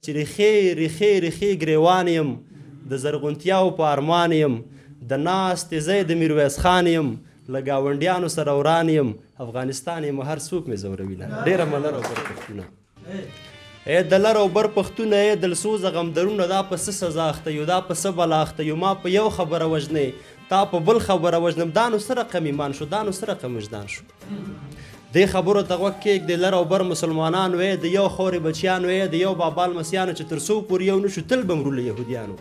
چې ریښې ریښې ریښې ګریوان یم د زرغونتیاو په ارمان یم د ناستې ځای د میرویس خان یم له ګاونډیانو سره وران یم افغانستان یم هر څوک مې ځوروي نه. ډېره مننه او بر پښتونه ای د لر او بر پښتونه ای دلسوزه غمدرونه دا په څه سزا اخته یو دا په څه بلا اخته یو ما په یو خبره وژنې تا په بل خبره وژنم دا نو څه رقم ایمان شو دا نو څه رقم وجدان شو. دې خبرو ته غوږ کېږدې لر او بر مسلمانانو ای د یو خورې بچیانو ای د یو بابا لمسیانو چې تر څو پورې یو نشو تل به مرو له یهودیانو.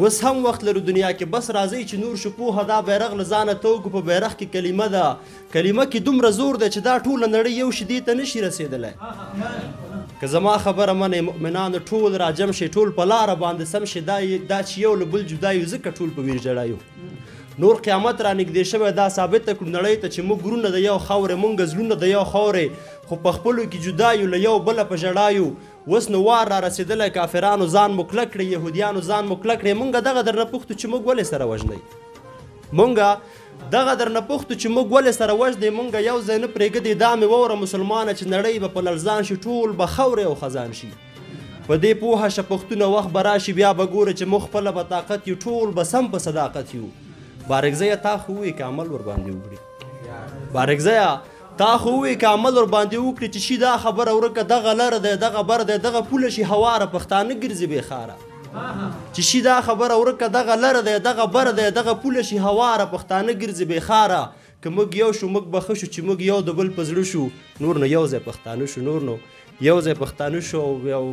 اوس هم وخت لرو دنیا کې بس راځئ چې نور شو پوهه دا بیرغ له ځانه توکو په بیرغ کې کلمه ده کلمه کې دومره زور دی چې دا ټوله نړۍ یو شي دې ته نشي رسېدلی. که زما خبره منئ مؤمنانو ټول راجم شي ټول په لاره باندې سم شي دا چې یو له بل جدا یو ځکه ټول په ویر ژړا یو. نور قیامت را نږدې شوی دا ثابته کړو نړۍ ته چې موږ ګرونه د یو خاورې موږ زړونه د یو خاورې خو په خپلو کې جدا یو له یو بله په ژړا یو. اوس نو وار را رسېدلی کافرانو ځان مو کلک کړئ یهودیانو ځان مو کلک کړئ موږ دغه درنه پوښتو چې موږ ولې سره وژنئ موږ دغه درنه پوښتو چې موږ ولې سره وژنئ موږ یو ځای نه پرېږدئ دا مې ووره مسلمانه چې نړۍ به په لړزان شي ټول به خاورې او خزان شي. په دې پوهه شه پښتونه وخت به راشي بیا به ګوره چې موږ خپله به طاقت یو ټول به سم په صداقت یو. بارکزیه تا خو ووایي که عمل ورباندې وکړي بارکزیه تا خو ووایي که عمل ورباندې وکړي چې شي دا خبره ورکه دغه لره دی دغه بر دی دغه پوله شي هواره پښتانه ګرځي بېخاره چې شي دا خبره ورکه دغه لره دی دغه بر دی دغه پوله شي هواره پښتانه ګرځي بېخاره که موږ یو شو موږ به ښه شو چې موږ یو د بل په زړه شو نور نو یو ځای پښتانه شو نور نو یو ځای پښتانه شو او یو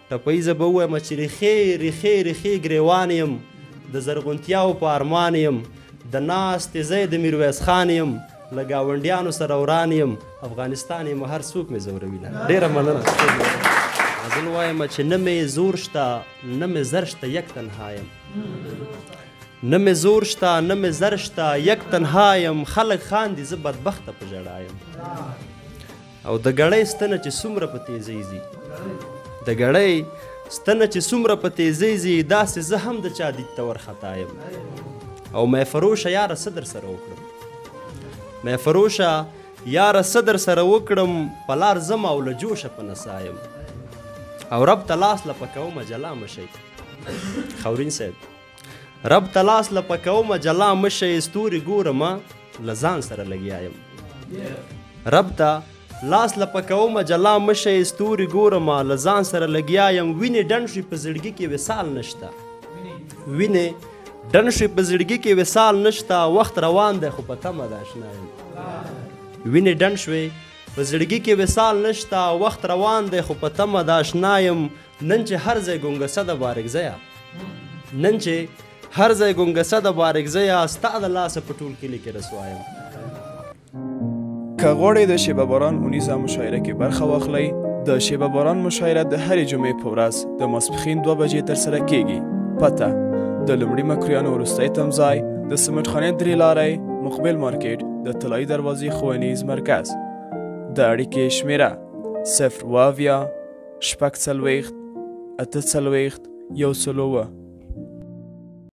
ټپیزه به ووایم چې ریښې ریښې ریښې ګریوان یم د زرغونتیاو په ارمان یم د ناستې ځای د میرویس خان یم له ګاونډیانو سره وران یم افغانستان یم هر څوک مې ځوروي نه. ډېره مننه. زه وایم چې نه مې زور شته نه مې زر شته یک تنها یم نه مې زور شته نه مې زر شته یک تنها یم خلک خاندي زه بدبخته په ژړا یم. او د ګړۍ ستنه چې څومره په تیزۍ ځي د ګړۍ ستنه چې څومره په تیزۍ ځي داسې زه هم د چا دید ته ورخطا یم. او مې فروشه یاره څه در سره وکړم مې فروشه یاره څه در سره وکړم په لار ځم او له جوشه په نڅا یم. او رب ته لاس لپه کومه جلا مشئ خورین صاحب رب ته لاس لپه کومه جلا مشئ ستوري ګورمه له ځان سره لګیا یم. رب ته لاس لپه کومه جلا مشئ ستوري ګورمه له ځان سره لګیا یم. وینې ډنډ شوي په زړګي کې وصال نشته وینې ډنډ شوي په زړګي کې وصال نشته وخت روان دی خو په تمه د اشنا یم. وینې ډنډ شوې په زړګي کې وصال نشته وخت روان دی خو په تمه د اشنا یم. نن چې هر ځای ګونګسه د بارکزیه نن چې هر ځای ګونګسه د بارکزیه ستا د لاسه په ټول کلي کې رسوا یم. که غواړئ د شیبه باران اونیزه مشاعره کې برخه واخلئ د شیبه باران مشاعره د هرې جمعې په ورځ د ماسپښین 2 بجې ترسره کیږي. پته د لومړي مکرویانو وروستی تمځای د سمټ خانې درې لارۍ مقبل مارکیټ د طلایي دروازې ښوونیز مرکز. د اړیکې شمیره 0 اویا 6 څلوېښت 8 څلوېښت 1 څلوېښت